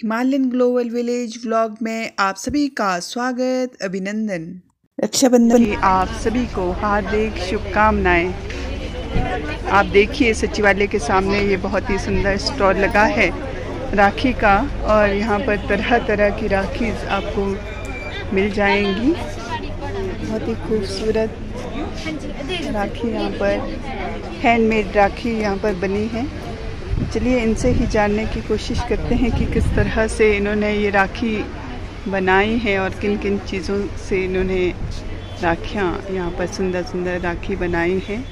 Himalayan global village vlog में आप सभी का स्वागत, अभिनंदन। रक्षाबंधन की आप सभी को हार्दिक शुभकामनाएं। आप देखिए सचिवालय के सामने ये बहुत ही सुंदर स्टॉल लगा है राखी का, और यहाँ पर तरह तरह की राखी आपको मिल जाएंगी। बहुत ही खूबसूरत राखी यहाँ पर, हैंडमेड राखी यहाँ पर बनी है। चलिए इनसे ही जानने की कोशिश करते हैं कि किस तरह से इन्होंने ये राखी बनाई है और किन किन चीज़ों से इन्होंने राखियाँ यहाँ पर सुंदर सुंदर राखी बनाई है।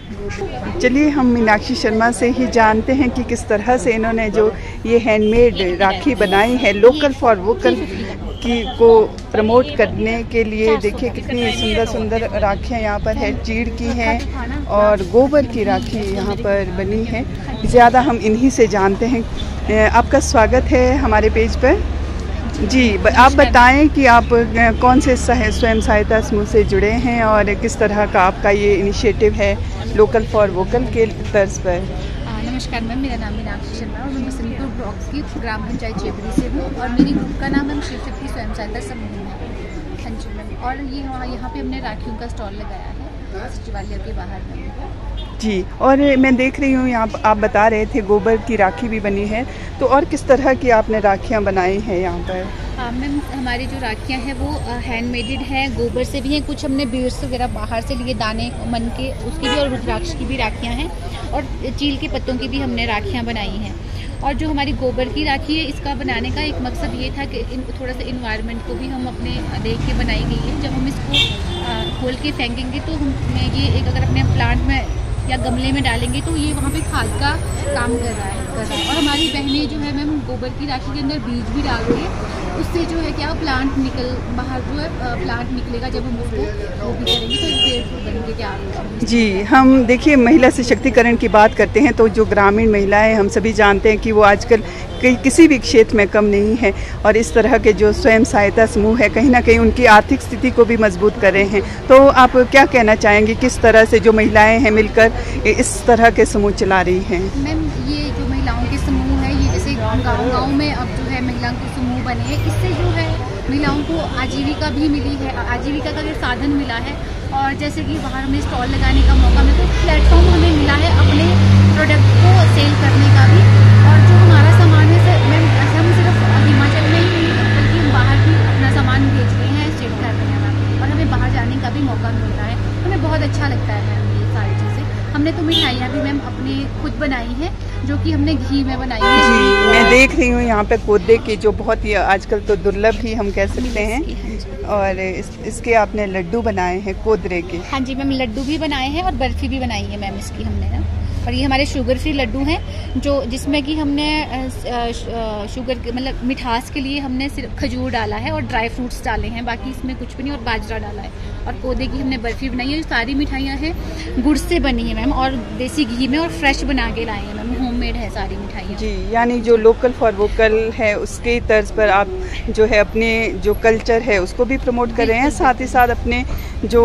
चलिए हम मीनाक्षी शर्मा से ही जानते हैं कि किस तरह से इन्होंने जो ये हैंडमेड राखी बनाई है, लोकल फॉर वोकल की को प्रमोट करने के लिए। देखिए कितनी सुंदर सुंदर राखियाँ यहाँ पर है, चीड़ की हैं और गोबर की राखी यहाँ पर बनी है। ज़्यादा हम इन्हीं से जानते हैं। आपका स्वागत है हमारे पेज पर जी। आप बताएं कि आप कौन से स्वयं सहायता समूह से जुड़े हैं और किस तरह का आपका ये इनिशिएटिव है लोकल फॉर वोकल के तर्ज पर। नमस्कार मैम, मेरा नाम मीनाक्षी शर्मा और मैं बसंतपुर ब्लॉक की ग्राम पंचायत चेपरी से हूँ और मेरी ग्रुप का नाम है शिव शक्ति स्वयं सहायता समूह है। हाँ जी मैम, और ये यहाँ पे हमने राखियों का स्टॉल लगाया है सचिवालय के बाहर में जी। और मैं देख रही हूँ यहाँ आप बता रहे थे गोबर की राखी भी बनी है, तो और किस तरह की आपने राखियाँ बनाई हैं यहाँ पर? मैम हमारी जो राखियाँ हैं वो हैंडमेडेड हैं, गोबर से भी हैं, कुछ हमने बीड्स वगैरह बाहर से लिए दाने मन के, उसकी भी, और रुद्राक्ष की भी राखियाँ हैं, और चील के पत्तों की भी हमने राखियाँ बनाई हैं। और जो हमारी गोबर की राखी है, इसका बनाने का एक मकसद ये था कि थोड़ा सा इन्वायरमेंट को भी हम अपने देख के बनाई गई है। जब हम इसको खोल के फेंकेंगे तो हम ये एक अगर अपने प्लांट में या गमले में डालेंगे तो ये वहाँ पे खाद का काम कर रहा है। और हमारी बहनें जो है मैम गोबर की राखी के अंदर बीज भी डाल रही है, उससे जो है क्या प्लांट बाहर जो है प्लांट निकलेगा। जब हम उसको वो भी करेंगे तो एक पेड़ बन के तैयार होगा। जी, हम देखिए महिला सशक्तिकरण की बात करते हैं तो जो ग्रामीण महिलाएं, हम सभी जानते हैं कि वो आजकल किसी भी क्षेत्र में कम नहीं है, और इस तरह के जो स्वयं सहायता समूह है कहीं ना कहीं उनकी आर्थिक स्थिति को भी मजबूत कर रहे हैं। तो आप क्या कहना चाहेंगे, किस तरह से जो महिलाएं हैं मिलकर इस तरह के समूह चला रही हैं? मैम ये जो महिलाओं के समूह है, ये जैसे गाँव में अब जो है महिलाओं के समूह बने हैं, इससे जो है महिलाओं को आजीविका भी मिली है, आजीविका का साधन मिला है। और जैसे कि बाहर हमें स्टॉल लगाने का मौका मिला, तो प्लेटफॉर्म हमें मिला है अपने प्रोडक्ट को सेल करने का भी। और जो हमारा सामान है मैम, हम सिर्फ हिमाचल में ही बल्कि हम बाहर भी अपना सामान बेच रहे हैं, सेल कर रहे हैं मैम, और हमें बाहर जाने का भी मौका मिल रहा है। हमें बहुत अच्छा लगता है मैम ये सारी चीज़ें। हमने तो मिठाइयाँ भी मैम अपने खुद बनाई हैं, जो कि हमने घी में बनाई है। जी, मैं देख रही हूँ यहाँ पे कोदे की, जो बहुत ही आजकल तो दुर्लभ ही हम कह सकते हैं, और इसके आपने लड्डू बनाए हैं कोदरे के। हाँ जी मैम, लड्डू भी बनाए हैं और बर्फी भी बनाई है मैम इसकी हमने ना। और ये हमारे शुगर फ्री लड्डू हैं, जो जिसमें कि हमने शुगर मतलब मिठास के लिए हमने सिर्फ खजूर डाला है और ड्राई फ्रूट्स डाले हैं, बाकी इसमें कुछ भी नहीं, और बाजरा डाला है। और कोदे की हमने बर्फी बनाई है। सारी मिठाइयाँ हैं गुड़ से बनी है मैम, और देसी घी में, और फ्रेश बना के लाए हैं मैम, होममेड है सारी मिठाइयाँ। जी, यानी जो लोकल फॉर वोकल है उसके तर्ज पर आप जो है अपने जो कल्चर है उसको भी प्रमोट कर रहे हैं, साथ ही साथ अपने जो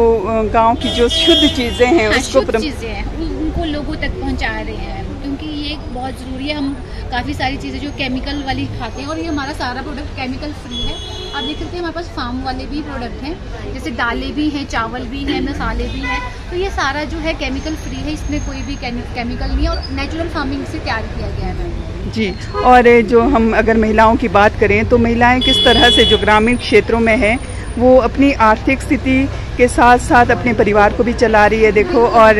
गांव की जो शुद्ध चीज़ें हैं उसको चीज़ें हैं उनको लोगों तक पहुंचा रहे हैं, क्योंकि ये बहुत ज़रूरी है। हम काफ़ी सारी चीज़ें जो केमिकल वाली खाते हैं, और ये हमारा सारा प्रोडक्ट केमिकल फ्री है। आप देख सकते हैं हमारे पास फार्म वाले भी प्रोडक्ट हैं, जैसे दालें भी हैं, चावल भी हैं, मसाले भी हैं, तो ये सारा जो है केमिकल फ्री है, इसमें कोई भी केमिकल नहीं है, और नेचुरल फार्मिंग से तैयार किया गया है जी। और जो हम अगर महिलाओं की बात करें तो महिलाएं किस तरह से जो ग्रामीण क्षेत्रों में है वो अपनी आर्थिक स्थिति के साथ साथ अपने परिवार को भी चला रही है, देखो, और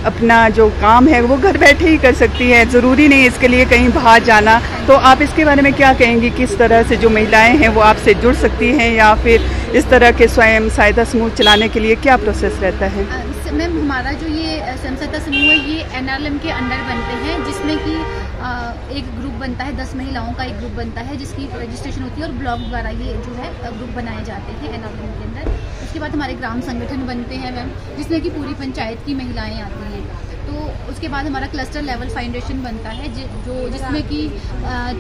अपना जो काम है वो घर बैठे ही कर सकती है, ज़रूरी नहीं इसके लिए कहीं बाहर जाना। तो आप इसके बारे में क्या कहेंगी, किस तरह से जो महिलाएं हैं वो आपसे जुड़ सकती हैं, या फिर इस तरह के स्वयं सहायता समूह चलाने के लिए क्या प्रोसेस रहता है? मैम हमारा जो ये स्वयं सहायता समूह है ये NRLM के अंडर बनते हैं, जिसमें कि एक ग्रुप बनता है, 10 महिलाओं का एक ग्रुप बनता है जिसकी रजिस्ट्रेशन होती है, और ब्लॉक द्वारा ये जो है ग्रुप बनाए जाते हैं NRLM के अंदर। उसके बाद हमारे ग्राम संगठन बनते हैं मैम, जिसमें कि पूरी पंचायत की महिलाएं आती हैं। तो उसके बाद हमारा क्लस्टर लेवल फाउंडेशन बनता है, जिसमें कि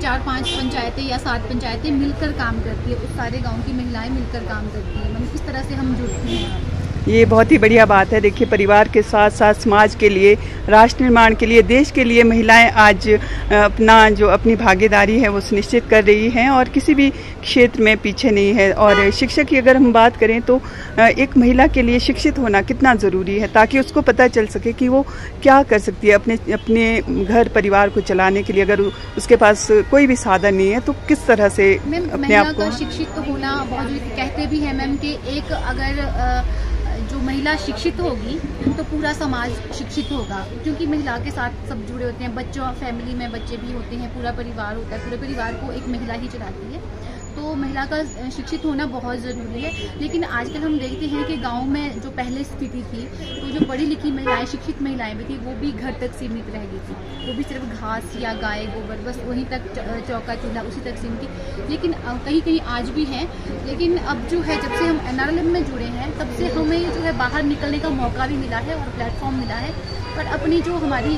4-5 पंचायतें या 7 पंचायतें मिलकर काम करती है, उस सारे गाँव की महिलाएँ मिलकर काम करती हैं। मैम इस तरह से हम जुड़ते हैं। ये बहुत ही बढ़िया बात है। देखिए, परिवार के साथ साथ समाज के लिए, राष्ट्र निर्माण के लिए, देश के लिए महिलाएं आज अपनी भागीदारी है वो सुनिश्चित कर रही हैं और किसी भी क्षेत्र में पीछे नहीं है। और शिक्षा की अगर हम बात करें तो एक महिला के लिए शिक्षित होना कितना ज़रूरी है, ताकि उसको पता चल सके कि वो क्या कर सकती है अपने घर परिवार को चलाने के लिए। अगर उसके पास कोई भी साधन नहीं है तो किस तरह से अपने आप को शिक्षित होना बहुत जरूरी। कहते भी हैं मैम कि एक अगर जो महिला शिक्षित होगी तो पूरा समाज शिक्षित होगा, क्योंकि महिला के साथ सब जुड़े होते हैं। बच्चों, फैमिली में बच्चे भी होते हैं, पूरा परिवार होता है, पूरे परिवार को एक महिला ही चलाती है। तो महिला का शिक्षित होना बहुत ज़रूरी है। लेकिन आजकल हम देखते हैं कि गांव में जो पहले स्थिति थी, तो जो पढ़ी लिखी महिलाएं, शिक्षित महिलाएं भी थी, वो भी घर तक सीमित रह गई थी। वो भी सिर्फ घास या गाय गोबर, बस वहीं तक, चौका चूल्हा उसी तक सीमित थी। लेकिन कहीं कहीं आज भी हैं। लेकिन अब जो है, जब से हम NRLM में जुड़े हैं, तब से हमें जो है बाहर निकलने का मौका भी मिला है और प्लेटफॉर्म मिला है। पर अपनी जो हमारी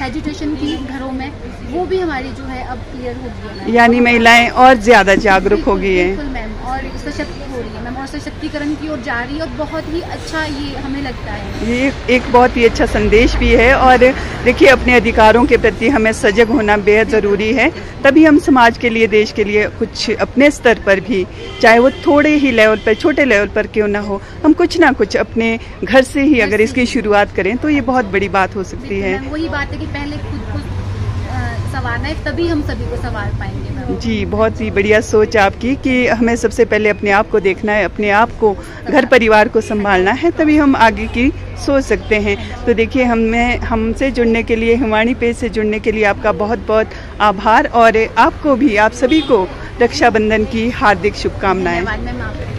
एजुकेशन थी घरों में, वो भी हमारी जो है अब क्लियर हो गई है। यानी महिलाएं और ज़्यादा जागरूक हो गई हैं। बिल्कुल मैम, और सशक्त हो रही है मैम, और सशक्तिकरण की ओर जा रही है, और बहुत ही अच्छा ये हमें लगता है। ये एक बहुत ही अच्छा संदेश भी है। और देखिए, अपने अधिकारों के प्रति हमें सजग होना बेहद ज़रूरी है। तभी हम समाज के लिए, देश के लिए कुछ अपने स्तर पर भी, चाहे वो थोड़े ही लेवल पर, छोटे लेवल पर क्यों ना हो, हम कुछ ना कुछ अपने घर से ही अगर इसकी शुरुआत करें तो ये बहुत बड़ी बात हो सकती है। वही बात है कि पहले खुद को संवारना है, तभी हम सभी को संवार पाएंगे मैम। जी, बहुत ही बढ़िया सोच आपकी कि हमें सबसे पहले अपने आप को देखना है, अपने आप को, घर परिवार को संभालना है, तभी हम आगे की सोच सकते हैं। तो देखिए, हमसे जुड़ने के लिए, हिमानी पेज से जुड़ने के लिए आपका बहुत बहुत आभार। और आपको भी, आप सभी को रक्षाबंधन की हार्दिक शुभकामनाएं। धन्यवाद मैम।